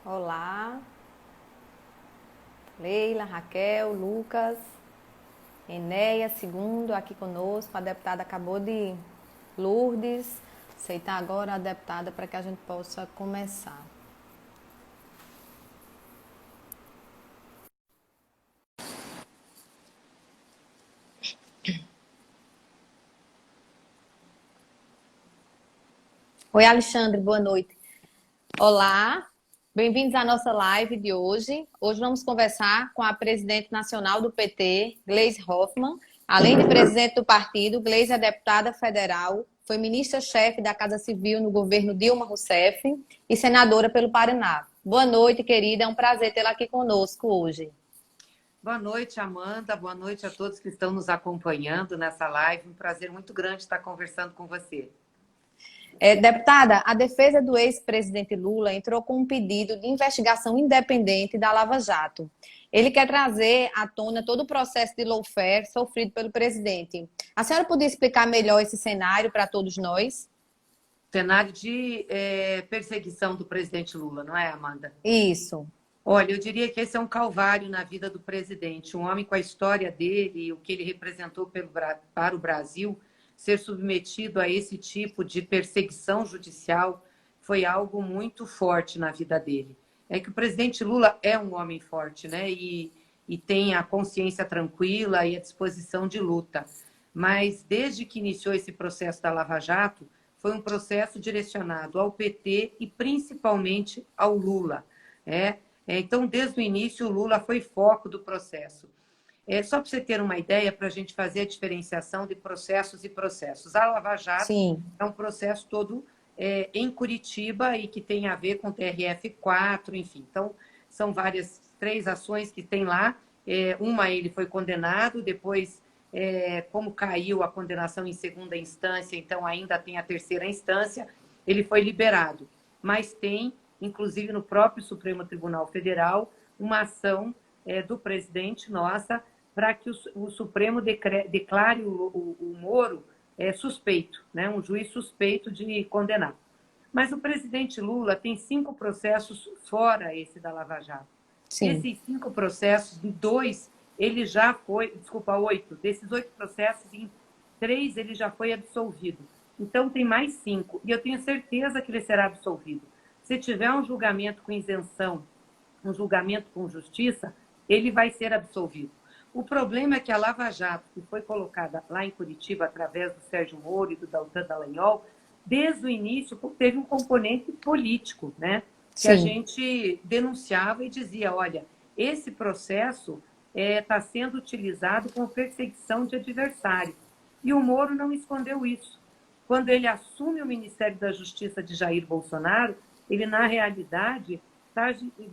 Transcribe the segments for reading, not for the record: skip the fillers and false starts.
Olá, Leila, Raquel, Lucas, Enéia, segundo aqui conosco. A deputada acabou de Lourdes. Aceitar agora a deputada para que a gente possa começar. Oi, Alexandre, boa noite. Olá, bem-vindos à nossa live de hoje. Hoje vamos conversar com a presidente nacional do PT, Gleisi Hoffmann. Além de presidente do partido, Gleisi é deputada federal, foi ministra-chefe da Casa Civil no governo Dilma Rousseff e senadora pelo Paraná. Boa noite, querida. É um prazer tê-la aqui conosco hoje. Boa noite, Amanda. Boa noite a todos que estão nos acompanhando nessa live. Um prazer muito grande estar conversando com você. Deputada, a defesa do ex-presidente Lula entrou com um pedido de investigação independente da Lava Jato. Ele quer trazer à tona todo o processo de lawfare sofrido pelo presidente. A senhora podia explicar melhor esse cenário para todos nós? Cenário de perseguição do presidente Lula, não é, Amanda? Isso. Olha, eu diria que esse é um calvário na vida do presidente. Um homem com a história dele, o que ele representou para o Brasil, ser submetido a esse tipo de perseguição judicial foi algo muito forte na vida dele. É que o presidente Lula é um homem forte, né? E tem a consciência tranquila e a disposição de luta. Mas desde que iniciou esse processo da Lava Jato, foi um processo direcionado ao PT e principalmente ao Lula. Então, desde o início, o Lula foi foco do processo. Só para você ter uma ideia, para a gente fazer a diferenciação de processos e processos. A Lava Jato Sim. é um processo todo em Curitiba e que tem a ver com o TRF4, enfim. Então, são três ações que tem lá. Uma, ele foi condenado, depois, como caiu a condenação em segunda instância, então ainda tem a terceira instância, ele foi liberado. Mas tem, inclusive no próprio Supremo Tribunal Federal, uma ação do presidente nossa para que o Supremo declare o Moro suspeito, né? Um juiz suspeito de condenar. Mas o presidente Lula tem 5 processos fora esse da Lava Jato. Sim. Desses 5 processos, em 2, ele já foi, 8, desses 8 processos, em 3 ele já foi absolvido. Então tem mais 5, e eu tenho certeza que ele será absolvido. Se tiver um julgamento com isenção, um julgamento com justiça, ele vai ser absolvido. O problema é que a Lava Jato, que foi colocada lá em Curitiba através do Sérgio Moro e do Deltan Dallagnol, desde o início teve um componente político, né? Que a gente denunciava e dizia, olha, esse processo está sendo utilizado como perseguição de adversários. E o Moro não escondeu isso. Quando ele assume o Ministério da Justiça de Jair Bolsonaro, ele, na realidade,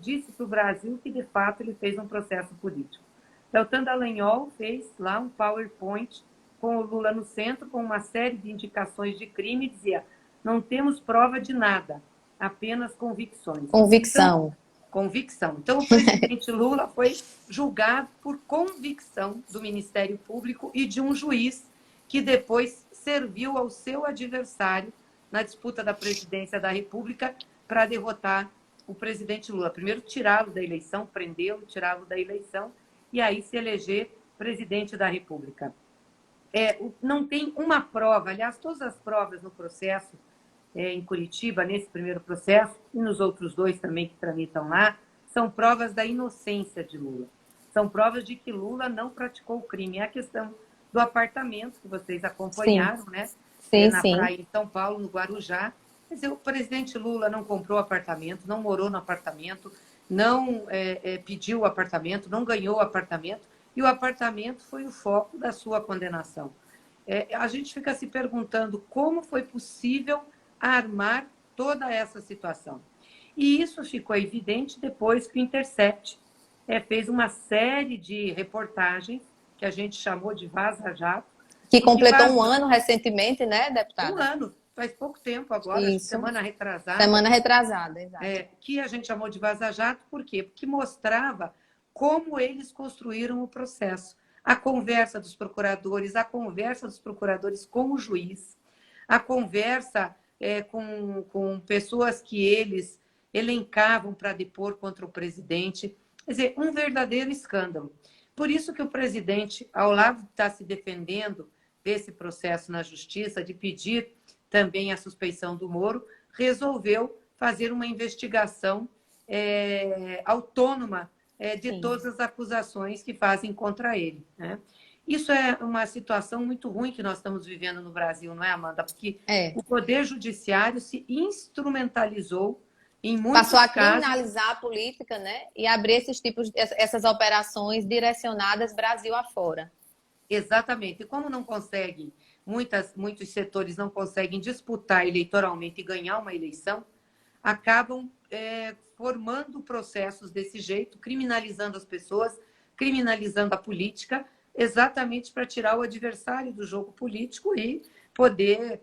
disse para o Brasil que, de fato, ele fez um processo político. Deltan Dallagnol fez lá um PowerPoint com o Lula no centro, com uma série de indicações de crime, e dizia, não temos prova de nada, apenas convicções. Convicção. Então, convicção. Então, o presidente Lula foi julgado por convicção do Ministério Público e de um juiz que depois serviu ao seu adversário na disputa da presidência da República para derrotar o presidente Lula. Primeiro, tirá-lo da eleição, prendê-lo, tirá-lo da eleição, e aí se eleger presidente da República. Não tem uma prova, aliás, todas as provas no processo em Curitiba, nesse primeiro processo, e nos outros 2 também que tramitam lá, são provas da inocência de Lula. São provas de que Lula não praticou o crime. É a questão do apartamento que vocês acompanharam, né? Na praia de São Paulo, no Guarujá. Quer dizer, o presidente Lula não comprou apartamento, não morou no apartamento, não pediu o apartamento, não ganhou o apartamento, e o apartamento foi o foco da sua condenação. A gente fica se perguntando como foi possível armar toda essa situação. E isso ficou evidente depois que o Intercept fez uma série de reportagens que a gente chamou de Vaza Jato. Que completou um ano recentemente, né, deputada? Um ano, faz pouco tempo agora, Isso. semana retrasada. Semana retrasada, exato. Que a gente chamou de Vaza Jato, por quê? Porque mostrava como eles construíram o processo. A conversa dos procuradores com o juiz, a conversa com pessoas que eles elencavam para depor contra o presidente. Quer dizer, um verdadeiro escândalo. Por isso que o presidente, ao lado de estar se defendendo desse processo na justiça, de pedir também a suspeição do Moro, resolveu fazer uma investigação autônoma de Sim. todas as acusações que fazem contra ele, né? Isso é uma situação muito ruim que nós estamos vivendo no Brasil, não é, Amanda? Porque o Poder Judiciário se instrumentalizou em muitos Passou a casos. criminalizar a política, né? E abrir essas operações direcionadas Brasil afora. Exatamente. E como não conseguem, muitos setores não conseguem disputar eleitoralmente e ganhar uma eleição, acabam formando processos desse jeito, criminalizando as pessoas, criminalizando a política, exatamente para tirar o adversário do jogo político e poder,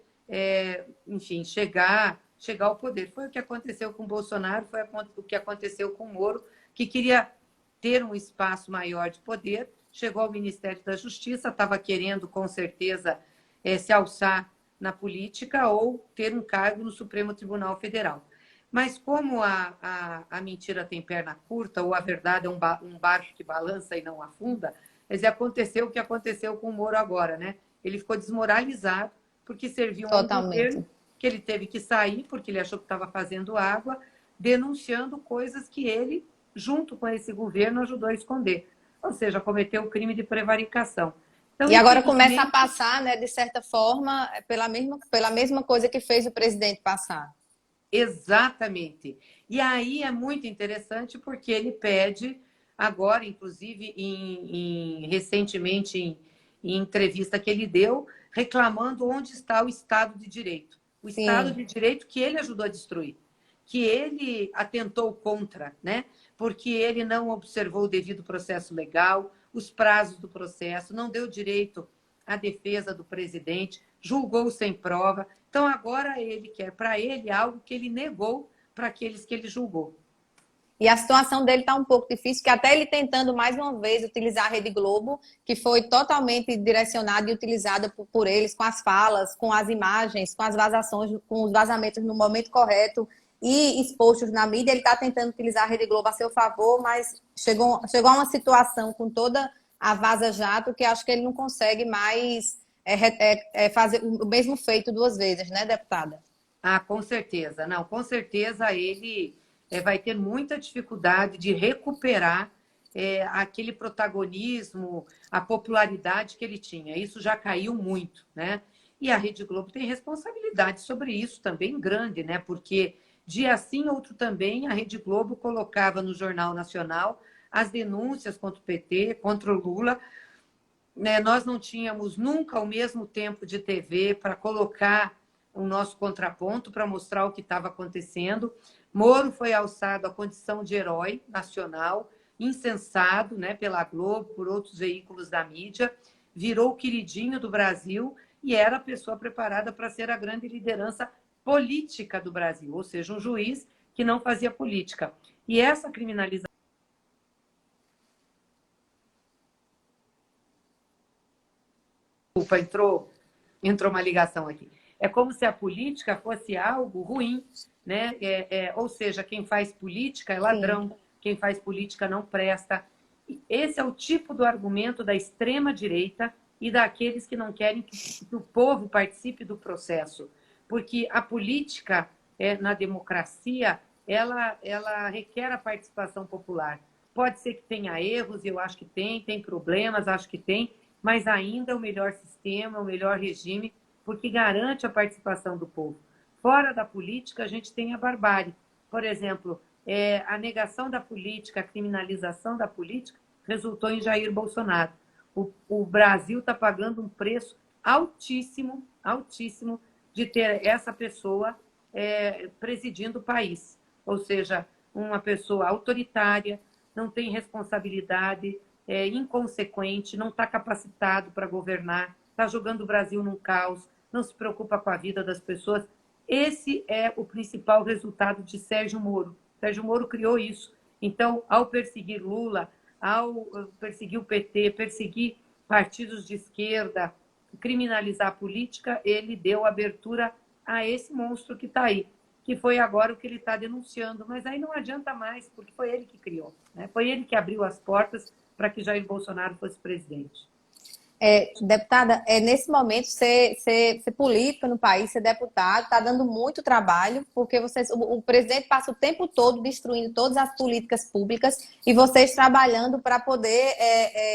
enfim, chegar ao poder. Foi o que aconteceu com o Bolsonaro, foi o que aconteceu com o Moro, que queria ter um espaço maior de poder, chegou ao Ministério da Justiça, estava querendo, com certeza, se alçar na política ou ter um cargo no Supremo Tribunal Federal. Mas como a mentira tem perna curta, ou a verdade é um barco que balança e não afunda, aconteceu o que aconteceu com o Moro agora, né? Ele ficou desmoralizado porque serviu a um governo que ele teve que sair porque ele achou que estava fazendo água, denunciando coisas que ele, junto com esse governo, ajudou a esconder. Ou seja, cometeu o crime de prevaricação. Então, e agora começa a passar, né, de certa forma, pela mesma coisa que fez o presidente passar. Exatamente. E aí é muito interessante porque ele pede, agora, inclusive, recentemente, em entrevista que ele deu, reclamando onde está o Estado de Direito. O Estado de Direito que ele ajudou a destruir, que ele atentou contra, né? Porque ele não observou o devido processo legal, os prazos do processo, não deu direito à defesa do presidente, julgou sem prova. Então, agora ele quer para ele algo que ele negou para aqueles que ele julgou. E a situação dele está um pouco difícil, que até ele tentando mais uma vez utilizar a Rede Globo, que foi totalmente direcionada e utilizada por eles, com as falas, com as imagens, com as vazações, com os vazamentos no momento correto e expostos na mídia, ele está tentando utilizar a Rede Globo a seu favor, mas chegou a uma situação com toda a vaza-jato que acho que ele não consegue mais fazer o mesmo feito duas vezes, né, deputada? Ah, com certeza. Não, com certeza ele vai ter muita dificuldade de recuperar aquele protagonismo, a popularidade que ele tinha. Isso já caiu muito, né? E a Rede Globo tem responsabilidade sobre isso também grande, né? Porque dia sim, outro também, a Rede Globo colocava no Jornal Nacional as denúncias contra o PT, contra o Lula. Nós não tínhamos nunca o mesmo tempo de TV para colocar o nosso contraponto, para mostrar o que estava acontecendo. Moro foi alçado à condição de herói nacional, incensado, né, pela Globo, por outros veículos da mídia, virou o queridinho do Brasil e era a pessoa preparada para ser a grande liderança política do Brasil, ou seja, um juiz que não fazia política. E essa criminalização... Desculpa, entrou uma ligação aqui. É como se a política fosse algo ruim, né? Ou seja, quem faz política é ladrão, sim. Quem faz política não presta. Esse é o tipo do argumento da extrema-direita e daqueles que não querem que o povo participe do processo. Porque a política, na democracia, ela requer a participação popular. Pode ser que tenha erros, eu acho que tem problemas, acho que tem, mas ainda é o melhor sistema, o melhor regime, porque garante a participação do povo. Fora da política, a gente tem a barbárie. Por exemplo, a negação da política, a criminalização da política, resultou em Jair Bolsonaro. O Brasil está pagando um preço altíssimo, altíssimo, de ter essa pessoa presidindo o país. Ou seja, uma pessoa autoritária, não tem responsabilidade, inconsequente, não está capacitado para governar, está jogando o Brasil num caos, não se preocupa com a vida das pessoas. Esse é o principal resultado de Sérgio Moro. Sérgio Moro criou isso. Então, ao perseguir Lula, ao perseguir o PT, perseguir partidos de esquerda, criminalizar a política, ele deu abertura a esse monstro que está aí, que foi agora o que ele está denunciando. Mas aí não adianta mais, porque foi ele que criou, né? Foi ele que abriu as portas para que Jair Bolsonaro fosse presidente. Deputada, nesse momento, ser política no país, ser deputado, está dando muito trabalho, porque o presidente passa o tempo todo destruindo todas as políticas públicas e vocês trabalhando para poder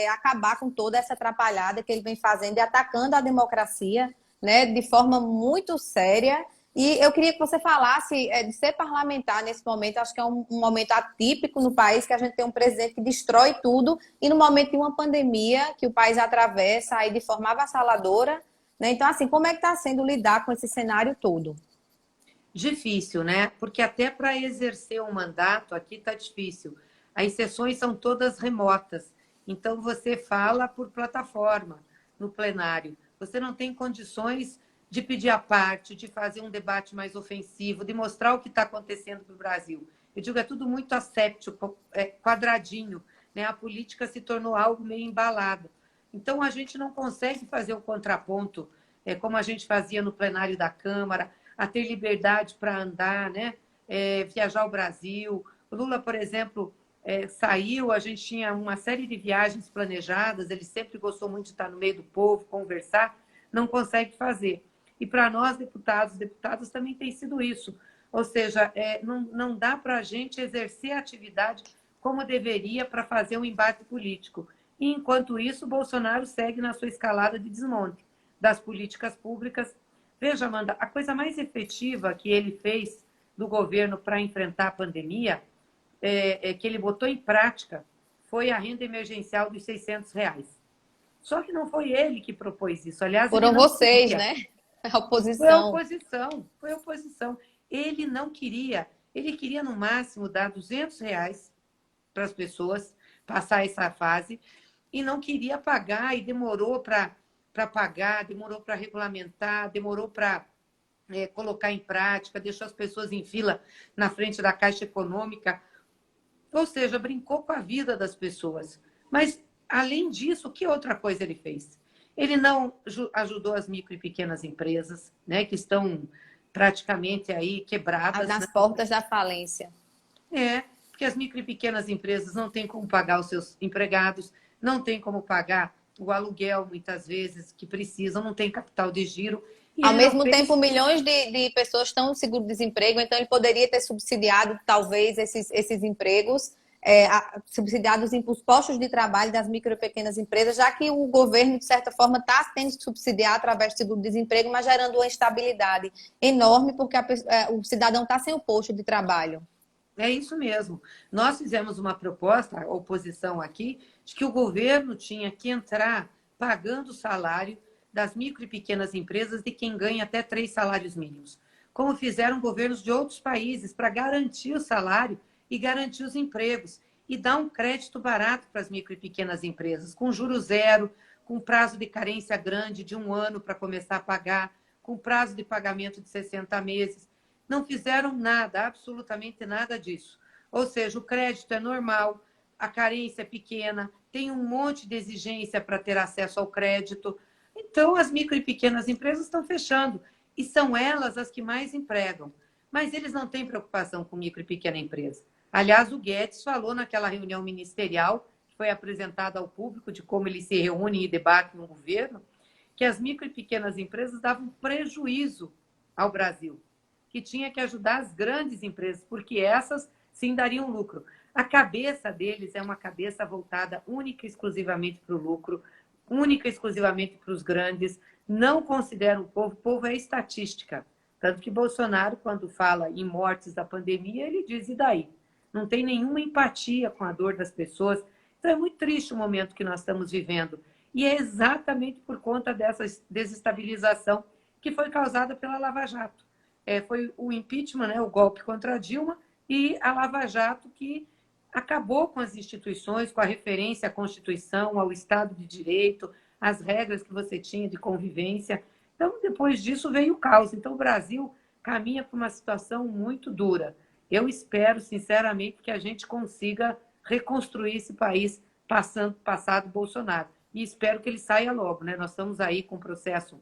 acabar com toda essa atrapalhada que ele vem fazendo e atacando a democracia, né, de forma muito séria. E eu queria que você falasse de ser parlamentar nesse momento. Acho que é um momento atípico no país, que a gente tem um presidente que destrói tudo, e no momento de uma pandemia que o país atravessa aí de forma avassaladora, né? Então, assim, como é que está sendo lidar com esse cenário todo? Difícil, né? Porque até para exercer um mandato aqui está difícil. As sessões são todas remotas. Então, você fala por plataforma no plenário. Você não tem condições de pedir a parte, de fazer um debate mais ofensivo, de mostrar o que está acontecendo para o Brasil. Eu digo, é tudo muito asséptico, quadradinho, né? A política se tornou algo meio embalado. Então, a gente não consegue fazer o contraponto, como a gente fazia no plenário da Câmara, a ter liberdade para andar, né? Viajar ao Brasil. O Lula, por exemplo, saiu, a gente tinha uma série de viagens planejadas, ele sempre gostou muito de estar no meio do povo, conversar, não consegue fazer. E para nós, deputados, também tem sido isso. Ou seja, não dá para a gente exercer a atividade como deveria para fazer um embate político. E, enquanto isso, Bolsonaro segue na sua escalada de desmonte das políticas públicas. Veja, Amanda, a coisa mais efetiva que ele fez do governo para enfrentar a pandemia, que ele botou em prática, foi a renda emergencial dos R$ 600. Só que não foi ele que propôs isso. Aliás, ele Foram não vocês, queria. né? A Foi a oposição. oposição, foi a oposição. Ele não queria, ele queria no máximo dar R$ 200 para as pessoas passar essa fase e não queria pagar e demorou para pagar, demorou para regulamentar, demorou para colocar em prática, deixou as pessoas em fila na frente da Caixa Econômica, ou seja, brincou com a vida das pessoas. Mas, além disso, que outra coisa ele fez? Ele não ajudou as micro e pequenas empresas, né, que estão praticamente aí quebradas, Nas né? portas da falência. Porque as micro e pequenas empresas não têm como pagar os seus empregados, não têm como pagar o aluguel, muitas vezes, que precisam, não tem capital de giro. E Ao ele não mesmo tempo, fez. milhões de pessoas estão no seguro-desemprego, então ele poderia ter subsidiado, talvez, esses empregos, subsidiado os postos de trabalho das micro e pequenas empresas, já que o governo, de certa forma, está tendo que subsidiar através do seguro-desemprego, mas gerando uma instabilidade enorme, porque o cidadão está sem o posto de trabalho. É isso mesmo. Nós fizemos uma proposta, a oposição aqui, de que o governo tinha que entrar pagando o salário das micro e pequenas empresas de quem ganha até 3 salários mínimos, como fizeram governos de outros países para garantir o salário e garantir os empregos e dar um crédito barato para as micro e pequenas empresas, com juro zero, com prazo de carência grande de 1 ano para começar a pagar, com prazo de pagamento de 60 meses. Não fizeram nada, absolutamente nada disso. Ou seja, o crédito é normal, a carência é pequena, tem um monte de exigência para ter acesso ao crédito. Então, as micro e pequenas empresas estão fechando e são elas as que mais empregam. Mas eles não têm preocupação com micro e pequena empresa. Aliás, o Guedes falou naquela reunião ministerial, que foi apresentada ao público, de como eles se reúnem e debatem no governo, que as micro e pequenas empresas davam prejuízo ao Brasil, que tinha que ajudar as grandes empresas, porque essas sim dariam lucro. A cabeça deles é uma cabeça voltada única e exclusivamente para o lucro, única e exclusivamente para os grandes, não consideram o povo é estatística. Tanto que Bolsonaro, quando fala em mortes da pandemia, ele diz, e daí? Não tem nenhuma empatia com a dor das pessoas. Então é muito triste o momento que nós estamos vivendo. E é exatamente por conta dessa desestabilização que foi causada pela Lava Jato. Foi o impeachment, né, o golpe contra a Dilma, e a Lava Jato, que acabou com as instituições, com a referência à Constituição, ao Estado de Direito, às regras que você tinha de convivência. Então, depois disso veio o caos. Então, o Brasil caminha para uma situação muito dura. Eu espero, sinceramente, que a gente consiga reconstruir esse país passado Bolsonaro. E espero que ele saia logo, né? Nós estamos aí com o processo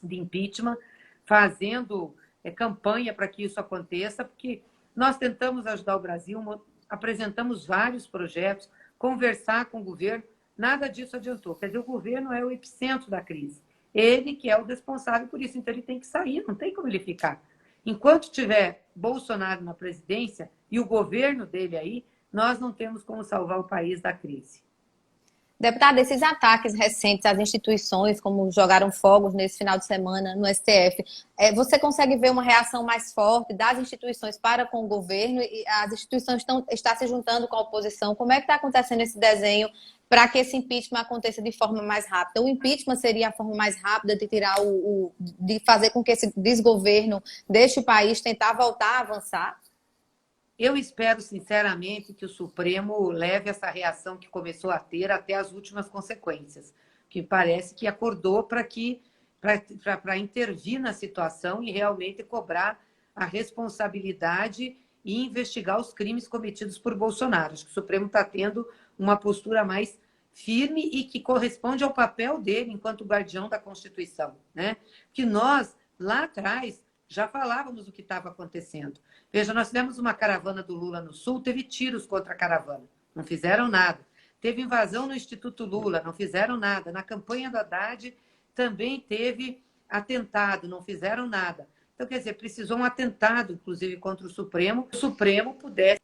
de impeachment, fazendo campanha para que isso aconteça, porque nós tentamos ajudar o Brasil, apresentamos vários projetos, conversar com o governo, nada disso adiantou. Quer dizer, o governo é o epicentro da crise. Ele que é o responsável por isso, então ele tem que sair, não tem como ele ficar. Enquanto tiver Bolsonaro na presidência e o governo dele aí, nós não temos como salvar o país da crise. Deputada, esses ataques recentes às instituições, como jogaram fogos nesse final de semana no STF, você consegue ver uma reação mais forte das instituições para com o governo e as instituições estão se juntando com a oposição? Como é que está acontecendo esse desenho para que esse impeachment aconteça de forma mais rápida? O impeachment seria a forma mais rápida de tirar de fazer com que esse desgoverno deixe o país tentar voltar a avançar? Eu espero, sinceramente, que o Supremo leve essa reação que começou a ter até as últimas consequências, que parece que acordou para intervir na situação e realmente cobrar a responsabilidade e investigar os crimes cometidos por Bolsonaro. Acho que o Supremo está tendo uma postura mais firme e que corresponde ao papel dele enquanto guardião da Constituição, né? Que nós, lá atrás, já falávamos o que estava acontecendo. Veja, nós tivemos uma caravana do Lula no Sul, teve tiros contra a caravana, não fizeram nada. Teve invasão no Instituto Lula, não fizeram nada. Na campanha do Haddad também teve atentado, não fizeram nada. Então, quer dizer, precisou um atentado, inclusive, contra o Supremo pudesse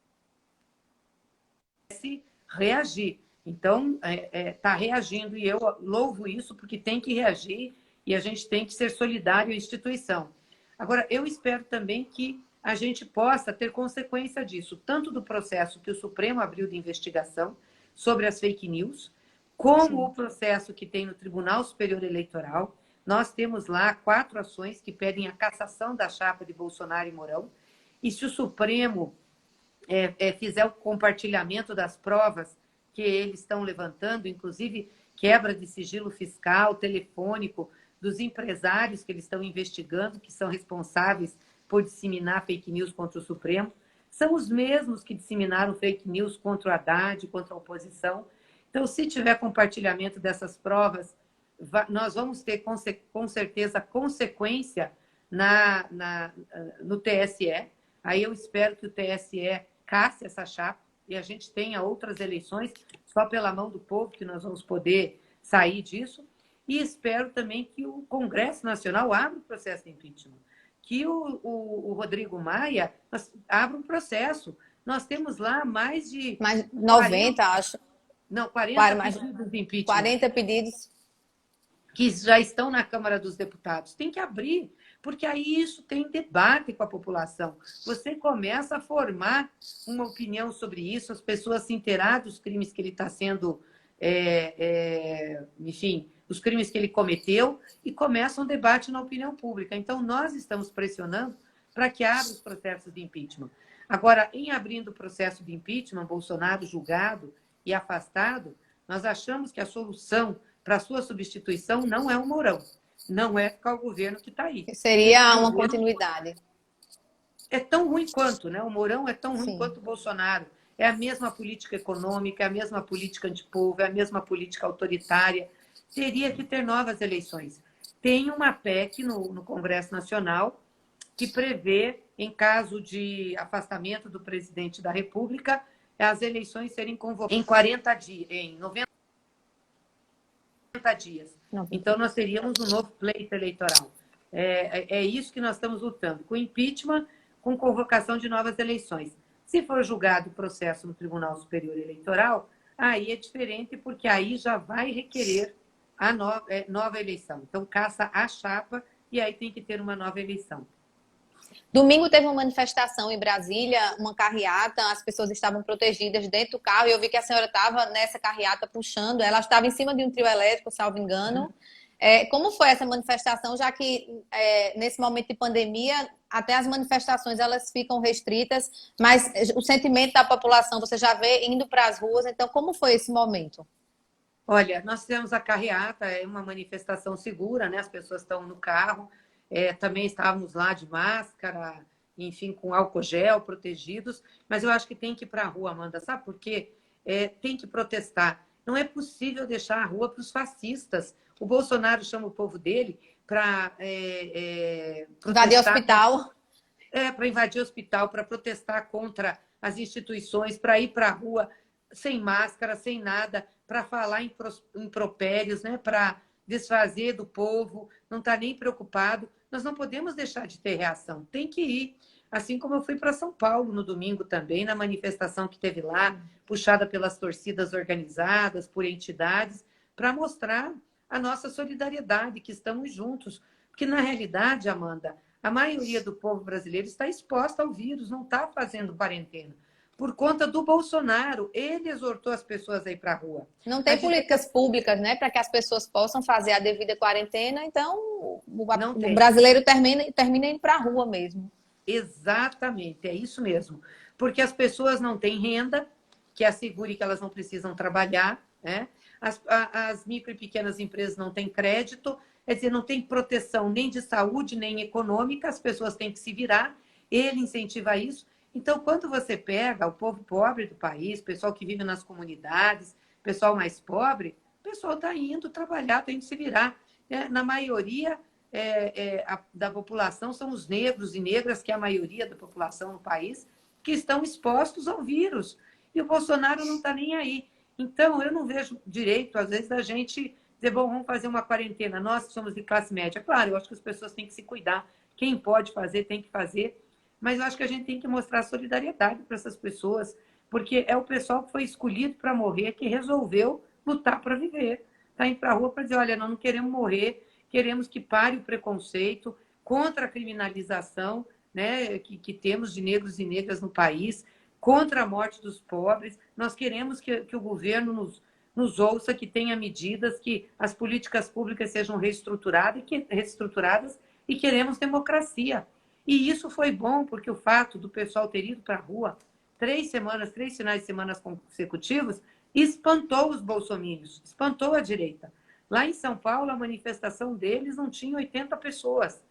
reagir. Então, está reagindo, e eu louvo isso, porque tem que reagir e a gente tem que ser solidário à instituição. Agora, eu espero também que a gente possa ter consequência disso, tanto do processo que o Supremo abriu de investigação sobre as fake news, como Sim. o processo que tem no Tribunal Superior Eleitoral. Nós temos lá 4 ações que pedem a cassação da chapa de Bolsonaro e Mourão. E se o Supremo fizer o compartilhamento das provas que eles estão levantando, inclusive quebra de sigilo fiscal, telefônico, dos empresários que eles estão investigando, que são responsáveis por disseminar fake news contra o Supremo, são os mesmos que disseminaram fake news contra o Haddad, contra a oposição. Então, se tiver compartilhamento dessas provas, nós vamos ter, com certeza, consequência no TSE. Aí eu espero que o TSE casse essa chapa e a gente tenha outras eleições, só pela mão do povo que nós vamos poder sair disso. E espero também que o Congresso Nacional abra o processo de impeachment, que o Rodrigo Maia abra um processo. Nós temos lá mais de... Mais 90, 40, acho. Não, 40 pedidos de impeachment. 40 pedidos. Que já estão na Câmara dos Deputados. Tem que abrir, porque aí isso tem debate com a população. Você começa a formar uma opinião sobre isso, as pessoas se inteirar dos crimes que ele está sendo... enfim, os crimes que ele cometeu, e começa um debate na opinião pública. Então, nós estamos pressionando para que abra os processos de impeachment. Agora, em abrindo o processo de impeachment, Bolsonaro julgado e afastado, nós achamos que a solução para a sua substituição não é o Mourão, não é ficar o governo que está aí. Seria uma continuidade. É tão ruim quanto, né? O Mourão é tão ruim Sim. quanto o Bolsonaro. É a mesma política econômica, é a mesma política antipovo, é a mesma política autoritária. Teria que ter novas eleições. Tem uma PEC no Congresso Nacional que prevê, em caso de afastamento do presidente da República, as eleições serem convocadas em 40 dias, em 90 dias. Então, nós teríamos um novo pleito eleitoral. É isso que nós estamos lutando, com impeachment, com convocação de novas eleições. Se for julgado o processo no Tribunal Superior Eleitoral, aí é diferente, porque aí já vai requerer a nova eleição. Então, caça a chapa e aí tem que ter uma nova eleição. Domingo teve uma manifestação em Brasília, uma carreata, as pessoas estavam protegidas dentro do carro e eu vi que a senhora estava nessa carreata puxando, ela estava em cima de um trio elétrico, salvo engano. Como foi essa manifestação, já que nesse momento de pandemia, até as manifestações elas ficam restritas, mas o sentimento da população você já vê indo para as ruas, então como foi esse momento? Olha, nós fizemos a carreata, é uma manifestação segura, né? As pessoas estão no carro, também estávamos lá de máscara, enfim, com álcool gel, protegidos, mas eu acho que tem que ir para a rua, Amanda, sabe por quê? Tem que protestar. Não é possível deixar a rua para os fascistas. O Bolsonaro chama o povo dele para Invadir protestar. hospital. Para invadir hospital, para protestar contra as instituições, para ir para a rua sem máscara, sem nada, para falar em impropérios, né? Para desfazer do povo, não está nem preocupado. Nós não podemos deixar de ter reação, tem que ir. Assim como eu fui para São Paulo no domingo também, na manifestação que teve lá, puxada pelas torcidas organizadas, por entidades, para mostrar a nossa solidariedade, que estamos juntos. Porque, na realidade, Amanda, a maioria do povo brasileiro está exposta ao vírus, não está fazendo quarentena. Por conta do Bolsonaro, ele exortou as pessoas a ir para a rua. Não tem políticas públicas, né, para que as pessoas possam fazer a devida quarentena, então o brasileiro termina indo para a rua mesmo. Exatamente, é isso mesmo. Porque as pessoas não têm renda, que assegure que elas não precisam trabalhar, né? As micro e pequenas empresas não têm crédito, quer dizer, não tem proteção nem de saúde, nem econômica, as pessoas têm que se virar, ele incentiva isso. Então, quando você pega o povo pobre do país, pessoal que vive nas comunidades, pessoal mais pobre, o pessoal está indo trabalhar, tem que se virar. Na maioria da população são os negros e negras, que é a maioria da população no país, que estão expostos ao vírus. E o Bolsonaro não está nem aí. Então, eu não vejo direito, às vezes, da gente dizer, bom, vamos fazer uma quarentena. Nós que somos de classe média. Claro, eu acho que as pessoas têm que se cuidar. Quem pode fazer, tem que fazer. Mas eu acho que a gente tem que mostrar solidariedade para essas pessoas, porque é o pessoal que foi escolhido para morrer, que resolveu lutar para viver. Está indo para a rua para dizer, olha, nós não queremos morrer, queremos que pare o preconceito contra a criminalização, né, que temos de negros e negras no país, contra a morte dos pobres. Nós queremos que o governo nos ouça, que tenha medidas, que as políticas públicas sejam reestruturadas e queremos democracia. E isso foi bom, porque o fato do pessoal ter ido para a rua 3 finais de semana consecutivos, espantou os bolsomínios, espantou a direita. Lá em São Paulo, a manifestação deles não tinha 80 pessoas.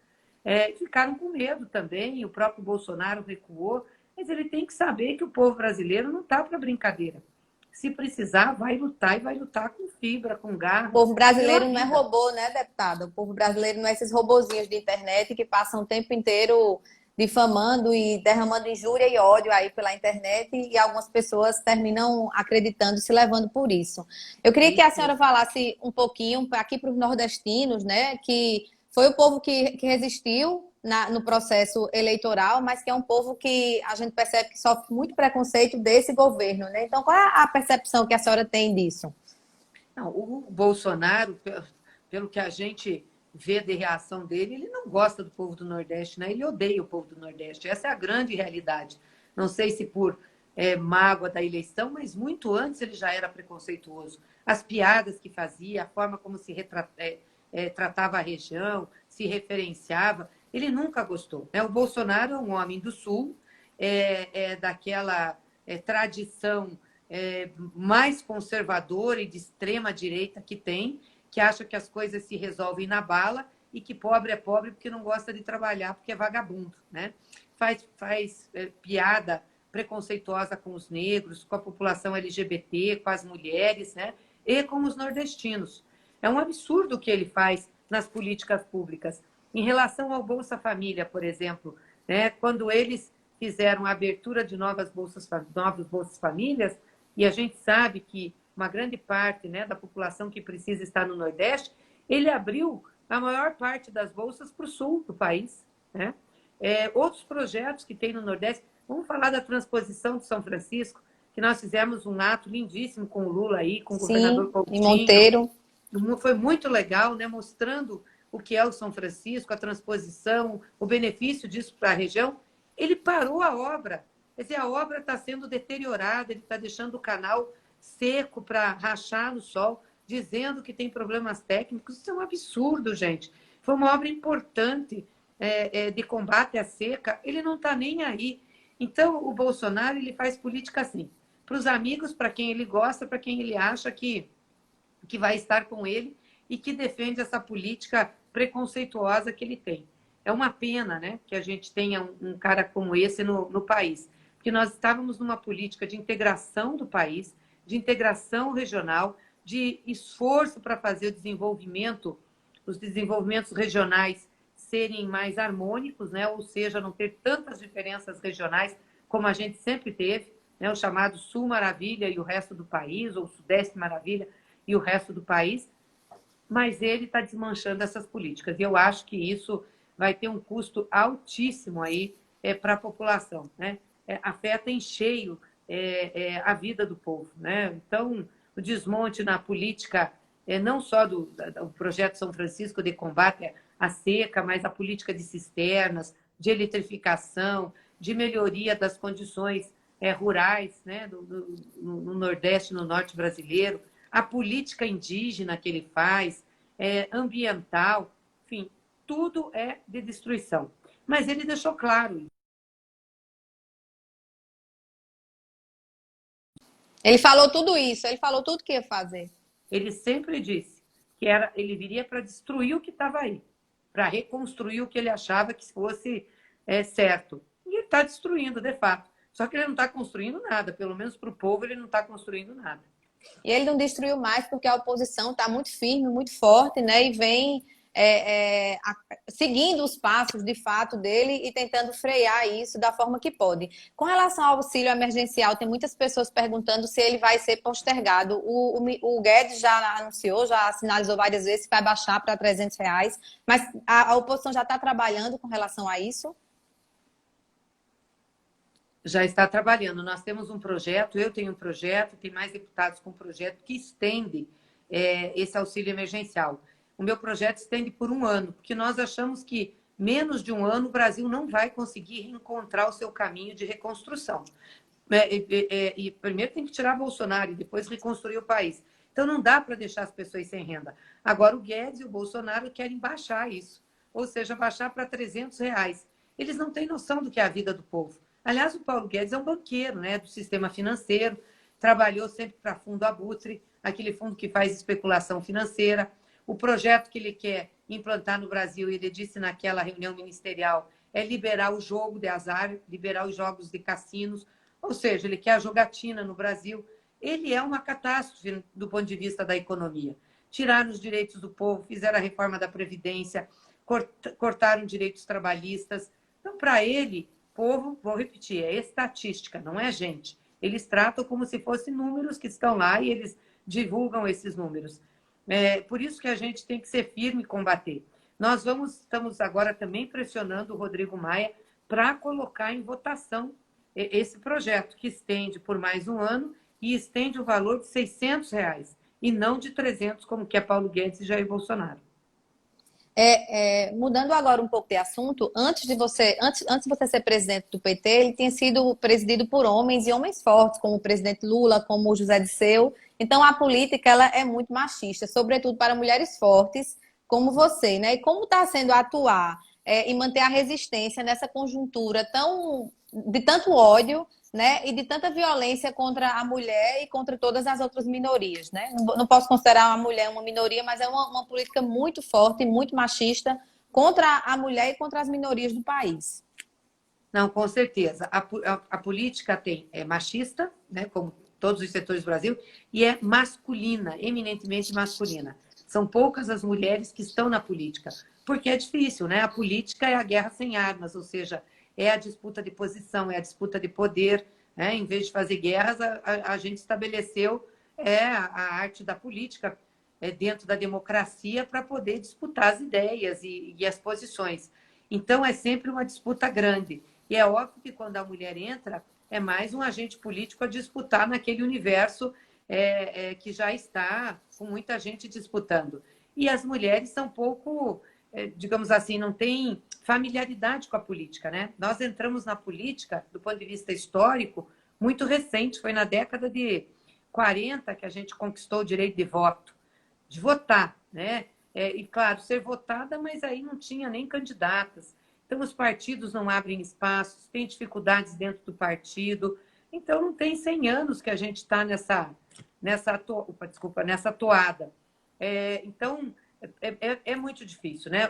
Ficaram com medo também, o próprio Bolsonaro recuou, mas ele tem que saber que o povo brasileiro não está para brincadeira. Se precisar, vai lutar, e vai lutar com fibra, com garra. O povo brasileiro não é robô, né, deputada? O povo brasileiro não é esses robozinhos de internet que passam o tempo inteiro difamando e derramando injúria e ódio aí pela internet, e algumas pessoas terminam acreditando, se levando por isso. Eu queria que a senhora falasse um pouquinho aqui para os nordestinos, né, que foi o povo que resistiu no processo eleitoral, mas que é um povo que a gente percebe que sofre muito preconceito desse governo, né? Então, qual é a percepção que a senhora tem disso? Não, o Bolsonaro, pelo que a gente vê de reação dele, ele não gosta do povo do Nordeste, né? Ele odeia o povo do Nordeste. Essa é a grande realidade. Não sei se por mágoa da eleição, mas muito antes ele já era preconceituoso. As piadas que fazia, a forma como se tratava a região, se referenciava, ele nunca gostou, né? O Bolsonaro é um homem do Sul, daquela tradição mais conservadora e de extrema direita que tem, que acha que as coisas se resolvem na bala e que pobre é pobre porque não gosta de trabalhar, porque é vagabundo, né? Faz piada preconceituosa com os negros, com a população LGBT, com as mulheres, né? E com os nordestinos. É um absurdo o que ele faz nas políticas públicas. Em relação ao Bolsa Família, por exemplo, né? Quando eles fizeram a abertura de novas Bolsas Famílias, e a gente sabe que uma grande parte, né, da população que precisa estar no Nordeste, ele abriu a maior parte das bolsas para o sul do país, né? Outros projetos que tem no Nordeste, vamos falar da transposição de São Francisco, que nós fizemos um ato lindíssimo com o Lula aí, com o governador Coutinho. Em Monteiro. Foi muito legal, né, mostrando o que é o São Francisco, a transposição, o benefício disso para a região. Ele parou a obra. Quer dizer, a obra está sendo deteriorada, ele está deixando o canal seco para rachar no sol, dizendo que tem problemas técnicos. Isso é um absurdo, gente. Foi uma obra importante de combate à seca. Ele não está nem aí. Então, o Bolsonaro ele faz política assim, para os amigos, para quem ele gosta, para quem ele acha que vai estar com ele e que defende essa política preconceituosa que ele tem. É uma pena, né, que a gente tenha um cara como esse no país, porque nós estávamos numa política de integração do país, de integração regional, de esforço para fazer o desenvolvimento os desenvolvimentos regionais serem mais harmônicos, né? Ou seja, não ter tantas diferenças regionais como a gente sempre teve, né? O chamado Sul Maravilha e o resto do país, ou Sudeste Maravilha e o resto do país, mas ele está desmanchando essas políticas. E eu acho que isso vai ter um custo altíssimo aí para a população, né? Afeta em cheio a vida do povo, né? Então, o desmonte na política, não só do projeto São Francisco de combate à seca, mas a política de cisternas, de eletrificação, de melhoria das condições rurais, né? No Nordeste, no Norte brasileiro, a política indígena que ele faz, ambiental, enfim, tudo é de destruição. Mas ele deixou claro isso. Ele falou tudo isso, ele falou tudo que ia fazer. Ele sempre disse que ele viria para destruir o que estava aí, para reconstruir o que ele achava que fosse certo. E ele está destruindo, de fato. Só que ele não está construindo nada, pelo menos para o povo ele não está construindo nada. E ele não destruiu mais porque a oposição está muito firme, muito forte, né? E vem seguindo os passos de fato dele e tentando frear isso da forma que pode. Com relação ao auxílio emergencial, tem muitas pessoas perguntando se ele vai ser postergado. O Guedes já anunciou, já sinalizou várias vezes que vai baixar para R$ 300, mas a oposição já está trabalhando com relação a isso? Já está trabalhando. Nós temos um projeto, eu tenho um projeto, tem mais deputados com projeto que estende esse auxílio emergencial. O meu projeto estende por 1 ano, porque nós achamos que menos de 1 ano o Brasil não vai conseguir encontrar o seu caminho de reconstrução. E primeiro tem que tirar Bolsonaro e depois reconstruir o país. Então não dá para deixar as pessoas sem renda. Agora o Guedes e o Bolsonaro querem baixar isso, ou seja, baixar para R$ 300. Eles não têm noção do que é a vida do povo. Aliás, o Paulo Guedes é um banqueiro, né, do sistema financeiro, trabalhou sempre para fundo Abutre, aquele fundo que faz especulação financeira. O projeto que ele quer implantar no Brasil, ele disse naquela reunião ministerial, é liberar o jogo de azar, liberar os jogos de cassinos, ou seja, ele quer a jogatina no Brasil. Ele é uma catástrofe do ponto de vista da economia. Tiraram os direitos do povo, fizeram a reforma da Previdência, cortaram direitos trabalhistas. Então, para ele, povo, vou repetir, é estatística, não é gente. Eles tratam como se fossem números que estão lá e eles divulgam esses números. Por isso que a gente tem que ser firme e combater. Nós estamos agora também pressionando o Rodrigo Maia para colocar em votação esse projeto, que estende por mais 1 ano e estende o valor de R$ 600, e não de 300, como que é Paulo Guedes e Jair Bolsonaro. Mudando agora um pouco de assunto, antes de você ser presidente do PT, ele tinha sido presidido por homens e homens fortes, como o presidente Lula, como o José Dirceu. Então, a política ela é muito machista, sobretudo para mulheres fortes como você, né? E como está sendo atuar e manter a resistência nessa conjuntura de tanto ódio, né, e de tanta violência contra a mulher e contra todas as outras minorias, né? Não posso considerar a mulher uma minoria, mas é uma política muito forte, muito machista contra a mulher e contra as minorias do país. Não, com certeza. A política é machista, né, como todos os setores do Brasil, e é masculina, eminentemente masculina. São poucas as mulheres que estão na política, porque é difícil, né? A política é a guerra sem armas, ou seja, é a disputa de posição, é a disputa de poder. Né? Em vez de fazer guerras, a gente estabeleceu a arte da política dentro da democracia para poder disputar as ideias e as posições. Então, é sempre uma disputa grande. E é óbvio que quando a mulher entra, é mais um agente político a disputar naquele universo que já está com muita gente disputando. E as mulheres são pouco, digamos assim, não têm familiaridade com a política, né? Nós entramos na política, do ponto de vista histórico, muito recente, foi na década de 40 que a gente conquistou o direito de voto, de votar, né? E, claro, ser votada, mas aí não tinha nem candidatas. Então, os partidos não abrem espaços, tem dificuldades dentro do partido. Então, não tem 100 anos que a gente está nessa toada. Então, é muito difícil, né?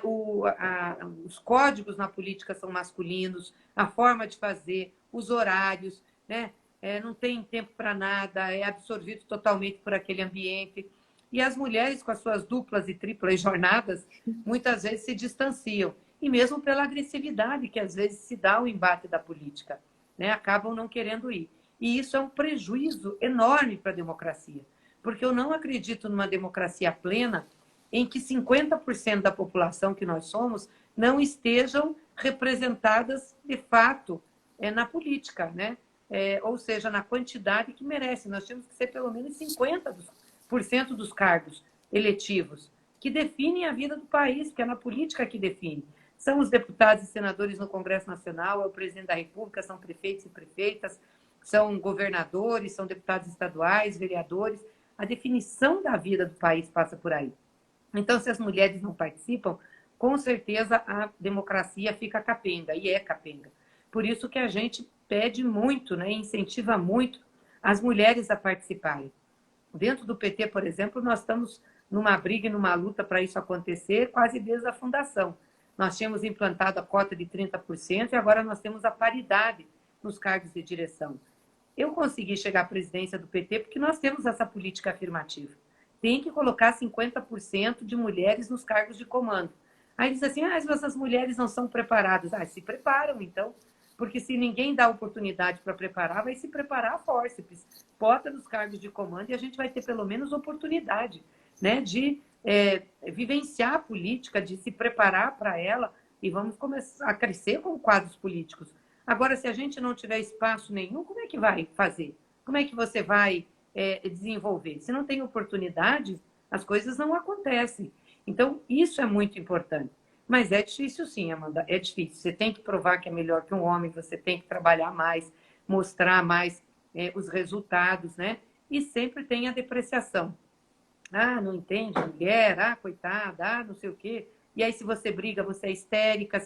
Os códigos na política são masculinos, a forma de fazer, os horários, né? Não tem tempo para nada, é absorvido totalmente por aquele ambiente. E as mulheres, com as suas duplas e triplas jornadas, muitas vezes se distanciam. E mesmo pela agressividade que às vezes se dá ao embate da política, né? Acabam não querendo ir. E isso é um prejuízo enorme para a democracia, porque eu não acredito numa democracia plena em que 50% da população que nós somos não estejam representadas de fato na política, né? Ou seja, na quantidade que merece. Nós temos que ser pelo menos 50% dos cargos eletivos que definem a vida do país, porque é na política que define. São os deputados e senadores no Congresso Nacional, é o presidente da República, são prefeitos e prefeitas, são governadores, são deputados estaduais, vereadores. A definição da vida do país passa por aí. Então, se as mulheres não participam, com certeza a democracia fica capenga, e é capenga. Por isso que a gente pede muito, né, incentiva muito as mulheres a participarem. Dentro do PT, por exemplo, nós estamos numa briga e numa luta para isso acontecer quase desde a fundação. Nós tínhamos implantado a cota de 30% e agora nós temos a paridade nos cargos de direção. Eu consegui chegar à presidência do PT porque nós temos essa política afirmativa. Tem que colocar 50% de mulheres nos cargos de comando. Aí diz assim, mas essas mulheres não são preparadas. Se preparam, então. Porque se ninguém dá oportunidade para preparar, vai se preparar a fórceps. Bota nos cargos de comando e a gente vai ter pelo menos oportunidade, né, de vivenciar a política, de se preparar para ela e vamos começar a crescer como quadros políticos. Agora, se a gente não tiver espaço nenhum, como é que vai fazer? Como é que você vai desenvolver? Se não tem oportunidade, as coisas não acontecem. Então, isso é muito importante. Mas é difícil sim, Amanda, é difícil. Você tem que provar que é melhor que um homem, você tem que trabalhar mais, mostrar mais os resultados, né? E sempre tem a depreciação. Não entende, mulher, coitada, não sei o quê. E aí, se você briga, você é histérica.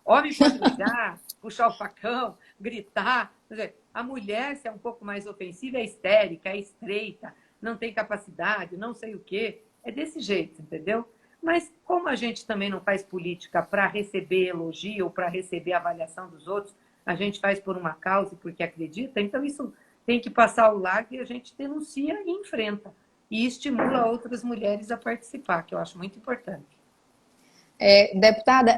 Homem pode brigar, puxar o facão, gritar. Quer dizer, a mulher, se é um pouco mais ofensiva, é histérica, é estreita, não tem capacidade, não sei o quê. É desse jeito, entendeu? Mas como a gente também não faz política para receber elogio ou para receber avaliação dos outros, a gente faz por uma causa e porque acredita, então isso tem que passar ao largo e a gente denuncia e enfrenta. E estimula outras mulheres a participar, que eu acho muito importante. Deputada,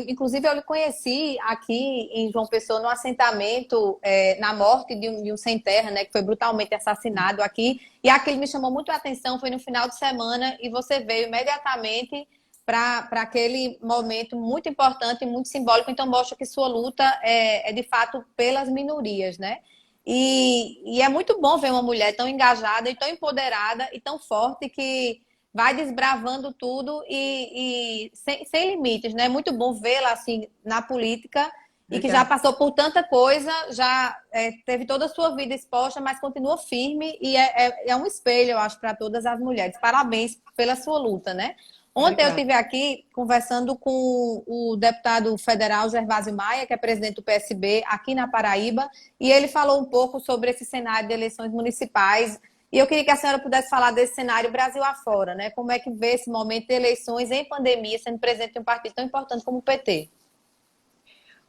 inclusive eu lhe conheci aqui em João Pessoa no assentamento na morte de um sem terra, né, que foi brutalmente assassinado aqui, e aquilo me chamou muito a atenção, foi no final de semana e você veio imediatamente para aquele momento muito importante e muito simbólico, então mostra que sua luta é de fato pelas minorias, né? E é muito bom ver uma mulher tão engajada e tão empoderada e tão forte que vai desbravando tudo e sem limites, né? É muito bom vê-la assim na política e que já passou por tanta coisa, já teve toda a sua vida exposta, mas continua firme e é um espelho, eu acho, para todas as mulheres. Parabéns pela sua luta, né? Ontem eu estive aqui conversando com o deputado federal Gervásio Maia, que é presidente do PSB aqui na Paraíba, e ele falou um pouco sobre esse cenário de eleições municipais. E eu queria que a senhora pudesse falar desse cenário Brasil afora, né? Como é que vê esse momento de eleições em pandemia, sendo presente em um partido tão importante como o PT?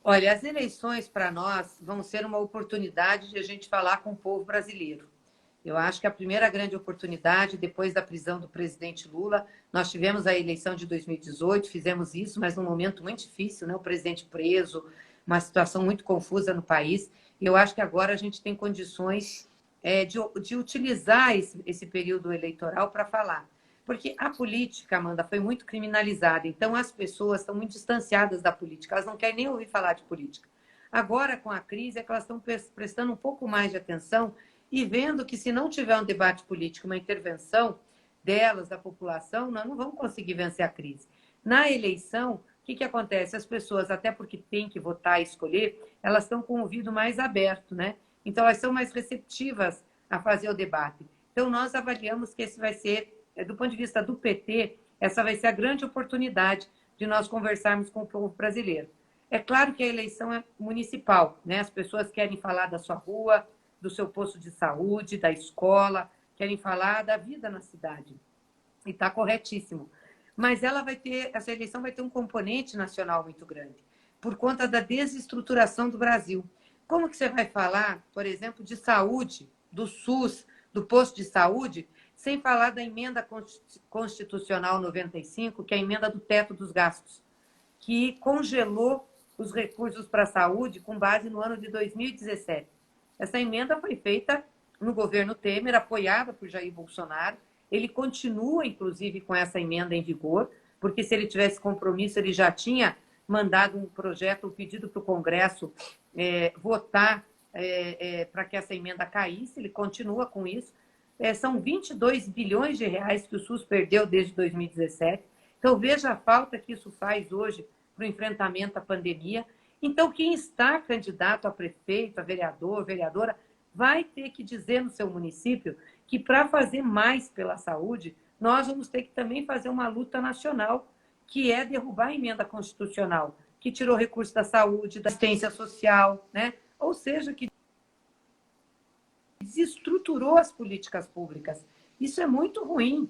Olha, as eleições para nós vão ser uma oportunidade de a gente falar com o povo brasileiro. Eu acho que a primeira grande oportunidade, depois da prisão do presidente Lula, nós tivemos a eleição de 2018, fizemos isso, mas num momento muito difícil, né? O presidente preso, uma situação muito confusa no país. E eu acho que agora a gente tem condições de utilizar esse período eleitoral para falar. Porque a política, Amanda, foi muito criminalizada. Então, as pessoas estão muito distanciadas da política. Elas não querem nem ouvir falar de política. Agora, com a crise, é que elas estão prestando um pouco mais de atenção e vendo que se não tiver um debate político, uma intervenção delas, da população, nós não vamos conseguir vencer a crise. Na eleição, o que acontece? As pessoas, até porque têm que votar e escolher, elas estão com o ouvido mais aberto, né? Então, elas são mais receptivas a fazer o debate. Então, nós avaliamos que esse vai ser, do ponto de vista do PT, essa vai ser a grande oportunidade de nós conversarmos com o povo brasileiro. É claro que a eleição é municipal, né? As pessoas querem falar da sua rua, do seu posto de saúde, da escola, querem falar da vida na cidade. E está corretíssimo. Mas essa eleição vai ter um componente nacional muito grande, por conta da desestruturação do Brasil. Como que você vai falar, por exemplo, de saúde, do SUS, do posto de saúde, Sem falar da emenda constitucional 95, que é a emenda do teto dos gastos, que congelou os recursos para a saúde com base no ano de 2017. Essa emenda foi feita no governo Temer, apoiada por Jair Bolsonaro. Ele continua, inclusive, com essa emenda em vigor, porque se ele tivesse compromisso, ele já tinha mandado um projeto, um pedido para o Congresso votar para que essa emenda caísse. Ele continua com isso. São 22 bilhões de reais que o SUS perdeu desde 2017. Então, veja a falta que isso faz hoje para o enfrentamento à pandemia. Então, quem está candidato a prefeito, a vereador, vereadora, vai ter que dizer no seu município que, para fazer mais pela saúde, nós vamos ter que também fazer uma luta nacional, que é derrubar a emenda constitucional, que tirou recursos da saúde, da assistência social, né? Ou seja, que desestruturou as políticas públicas. Isso é muito ruim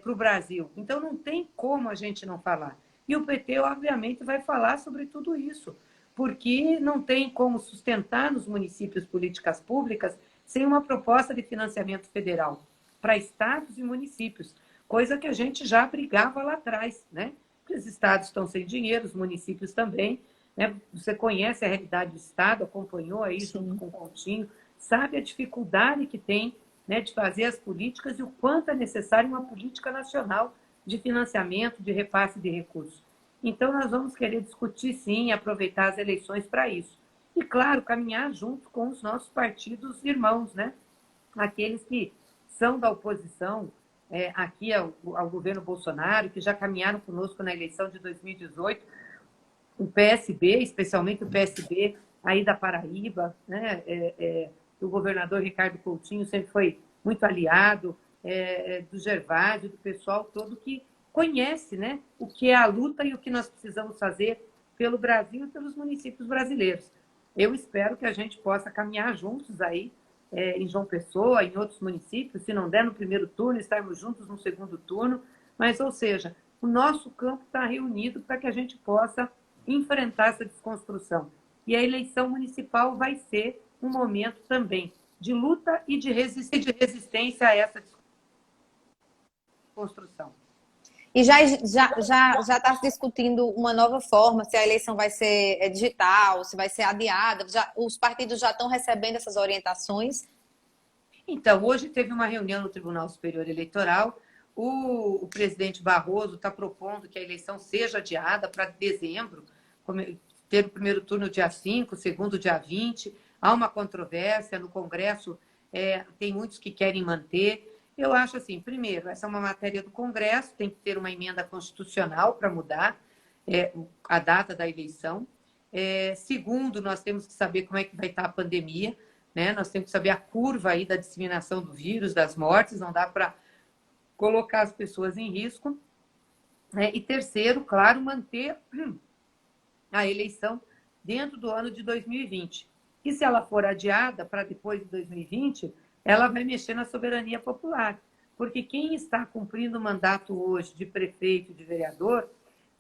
para o Brasil. Então, não tem como a gente não falar. E o PT, obviamente, vai falar sobre tudo isso, porque não tem como sustentar nos municípios políticas públicas sem uma proposta de financiamento federal para estados e municípios, coisa que a gente já brigava lá atrás, né? Porque os estados estão sem dinheiro, os municípios também, né? Você conhece a realidade do estado, acompanhou aí junto com o Coutinho, sabe a dificuldade que tem, né, de fazer as políticas e o quanto é necessário uma política nacional de financiamento, de repasse de recursos. Então, nós vamos querer discutir, sim, aproveitar as eleições para isso. E, claro, caminhar junto com os nossos partidos irmãos, né? Aqueles que são da oposição aqui ao governo Bolsonaro, que já caminharam conosco na eleição de 2018, o PSB, especialmente o PSB aí da Paraíba, né? O governador Ricardo Coutinho sempre foi muito aliado do Gervásio, do pessoal todo que conhece, né, o que é a luta e o que nós precisamos fazer pelo Brasil e pelos municípios brasileiros. Eu espero que a gente possa caminhar juntos aí em João Pessoa, em outros municípios, se não der no primeiro turno, estarmos juntos no segundo turno, mas, ou seja, o nosso campo está reunido para que a gente possa enfrentar essa desconstrução. E a eleição municipal vai ser um momento também de luta e de resistência a essa desconstrução. E já está se discutindo uma nova forma, se a eleição vai ser digital, se vai ser adiada. Os partidos já estão recebendo essas orientações? Então, hoje teve uma reunião no Tribunal Superior Eleitoral. O presidente Barroso está propondo que a eleição seja adiada para dezembro, ter o primeiro turno dia 5, o segundo dia 20. Há uma controvérsia no Congresso, tem muitos que querem manter. Eu acho assim, primeiro, essa é uma matéria do Congresso, tem que ter uma emenda constitucional para mudar a data da eleição. Segundo, nós temos que saber como é que vai estar a pandemia, né? Nós temos que saber a curva aí da disseminação do vírus, das mortes, não dá para colocar as pessoas em risco. E terceiro, claro, manter a eleição dentro do ano de 2020. E se ela for adiada para depois de 2020, ela vai mexer na soberania popular. Porque quem está cumprindo o mandato hoje de prefeito, de vereador,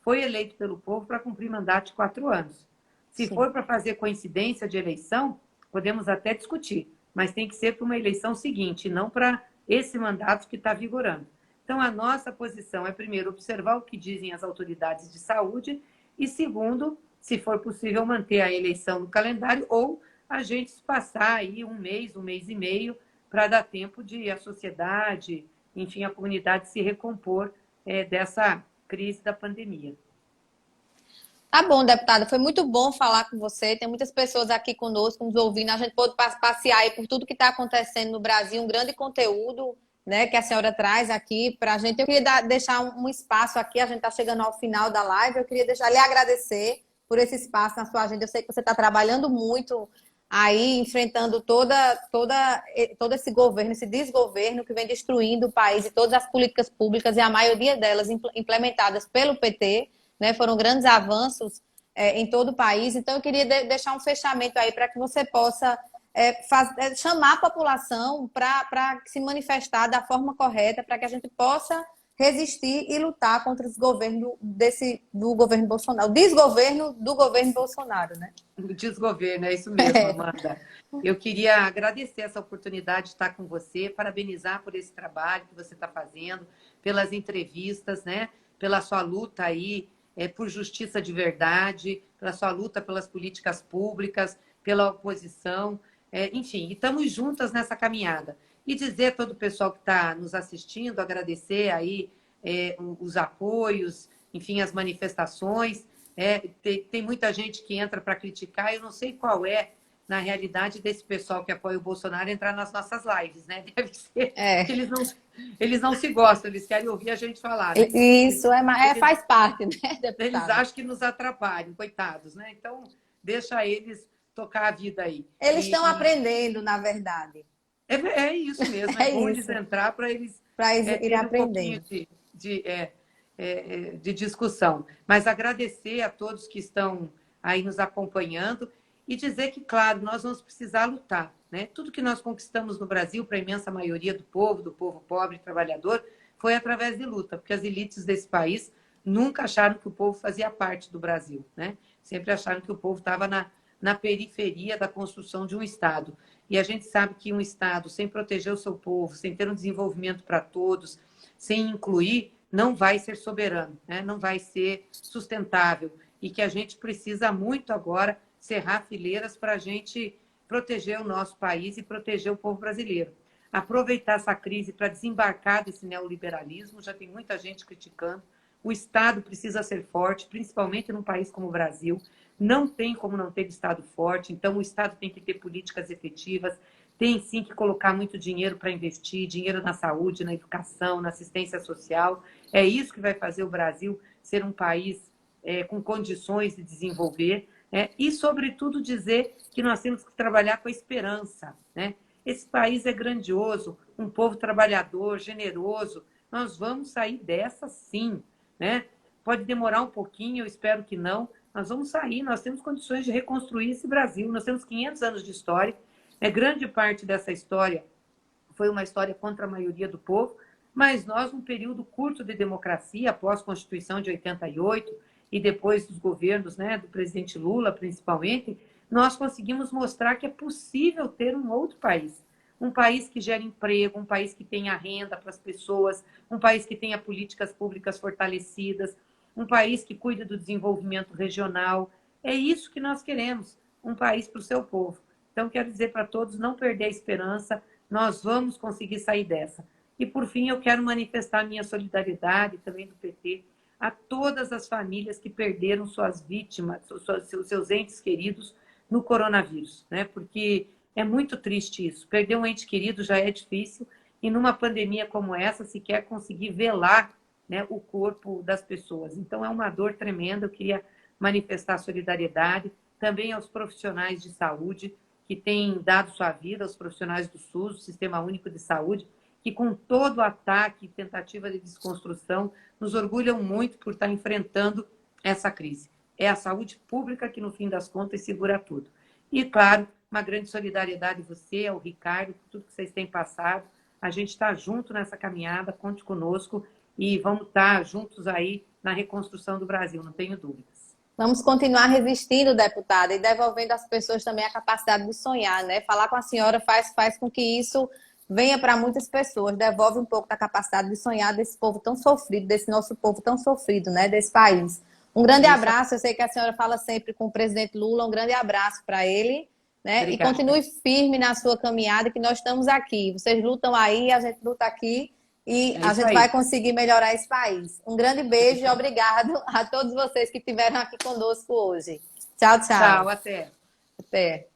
foi eleito pelo povo para cumprir mandato de 4 anos. Se Sim. for para fazer coincidência de eleição, podemos até discutir, mas tem que ser para uma eleição seguinte, não para esse mandato que está vigorando. Então, a nossa posição é, primeiro, observar o que dizem as autoridades de saúde e, segundo, se for possível, manter a eleição no calendário ou a gente passar aí um mês e meio, para dar tempo de a sociedade, enfim, a comunidade se recompor dessa crise da pandemia. Tá bom, deputada, foi muito bom falar com você. Tem muitas pessoas aqui conosco, nos ouvindo. A gente pôde passear aí por tudo que está acontecendo no Brasil, um grande conteúdo, né, que a senhora traz aqui para a gente. Eu queria deixar um espaço aqui, a gente está chegando ao final da live. Eu queria lhe agradecer por esse espaço na sua agenda. Eu sei que você está trabalhando muito aí, enfrentando todo esse governo, esse desgoverno que vem destruindo o país e todas as políticas públicas, e a maioria delas implementadas pelo PT, né, foram grandes avanços em todo o país. Então, eu queria deixar um fechamento aí para que você possa chamar a população para se manifestar da forma correta, para que a gente possa resistir e lutar contra os governos do governo Bolsonaro, o desgoverno do governo Bolsonaro, né? O desgoverno, é isso mesmo, Amanda. Eu queria agradecer essa oportunidade de estar com você, parabenizar por esse trabalho que você está fazendo, pelas entrevistas, né? Pela sua luta aí por justiça de verdade, pela sua luta pelas políticas públicas, pela oposição, enfim, e estamos juntas nessa caminhada. E dizer a todo o pessoal que está nos assistindo, agradecer aí os apoios, enfim, as manifestações. Tem muita gente que entra para criticar, eu não sei qual é, na realidade, desse pessoal que apoia o Bolsonaro entrar nas nossas lives, né? Deve ser que eles não se gostam, eles querem ouvir a gente falar, né? Isso, faz parte, né, deputada? Eles acham que nos atrapalham, coitados, né? Então, deixa eles tocar a vida aí. Eles estão aprendendo, na verdade. É isso mesmo, é bom eles entrar para eles terem aprendendo. Um pouquinho de discussão. Mas agradecer a todos que estão aí nos acompanhando e dizer que, claro, nós vamos precisar lutar, né? Tudo que nós conquistamos no Brasil, para a imensa maioria do povo pobre e trabalhador, foi através de luta, porque as elites desse país nunca acharam que o povo fazia parte do Brasil, né? Sempre acharam que o povo estava na periferia da construção de um Estado. E a gente sabe que um Estado, sem proteger o seu povo, sem ter um desenvolvimento para todos, sem incluir, não vai ser soberano, né? Não vai ser sustentável. E que a gente precisa muito agora cerrar fileiras para a gente proteger o nosso país e proteger o povo brasileiro. Aproveitar essa crise para desembarcar desse neoliberalismo, já tem muita gente criticando. O Estado precisa ser forte, principalmente num país como o Brasil. Não tem como não ter Estado forte, então o Estado tem que ter políticas efetivas, tem sim que colocar muito dinheiro para investir, dinheiro na saúde, na educação, na assistência social. É isso que vai fazer o Brasil ser um país com condições de desenvolver, e, sobretudo, dizer que nós temos que trabalhar com a esperança, né? Esse país é grandioso, um povo trabalhador, generoso, nós vamos sair dessa sim, né? Pode demorar um pouquinho, eu espero que não, nós vamos sair, nós temos condições de reconstruir esse Brasil, nós temos 500 anos de história, grande parte dessa história foi uma história contra a maioria do povo, mas nós, num período curto de democracia, após a Constituição de 88 e depois dos governos, né, do presidente Lula, principalmente, nós conseguimos mostrar que é possível ter um outro país. Um país que gere emprego, um país que tenha renda para as pessoas, um país que tenha políticas públicas fortalecidas, um país que cuide do desenvolvimento regional. É isso que nós queremos, um país para o seu povo. Então, quero dizer para todos, não perder a esperança, nós vamos conseguir sair dessa. E, por fim, eu quero manifestar minha solidariedade, também do PT, a todas as famílias que perderam suas vítimas, seus entes queridos no coronavírus, né? Porque é muito triste isso. Perder um ente querido já é difícil e numa pandemia como essa sequer conseguir velar, né, o corpo das pessoas. Então é uma dor tremenda. Eu queria manifestar solidariedade também aos profissionais de saúde que têm dado sua vida, aos profissionais do SUS, do Sistema Único de Saúde, que com todo o ataque e tentativa de desconstrução nos orgulham muito por estar enfrentando essa crise. É a saúde pública que, no fim das contas, segura tudo. E, claro, uma grande solidariedade a você, ao Ricardo, por tudo que vocês têm passado. A gente está junto nessa caminhada, conte conosco e vamos estar juntos aí na reconstrução do Brasil, não tenho dúvidas. Vamos continuar resistindo, deputada, e devolvendo às pessoas também a capacidade de sonhar, né? Falar com a senhora faz com que isso venha para muitas pessoas, devolve um pouco da capacidade de sonhar desse povo tão sofrido, desse nosso povo tão sofrido, né? Desse país. Um grande abraço, eu sei que a senhora fala sempre com o presidente Lula, um grande abraço para ele, né? Obrigada. E continue firme na sua caminhada, que nós estamos aqui. Vocês lutam aí, a gente luta aqui e a gente vai conseguir melhorar esse país. Um grande beijo e obrigado a todos vocês que estiveram aqui conosco hoje. Tchau, tchau. Tchau, até. Até.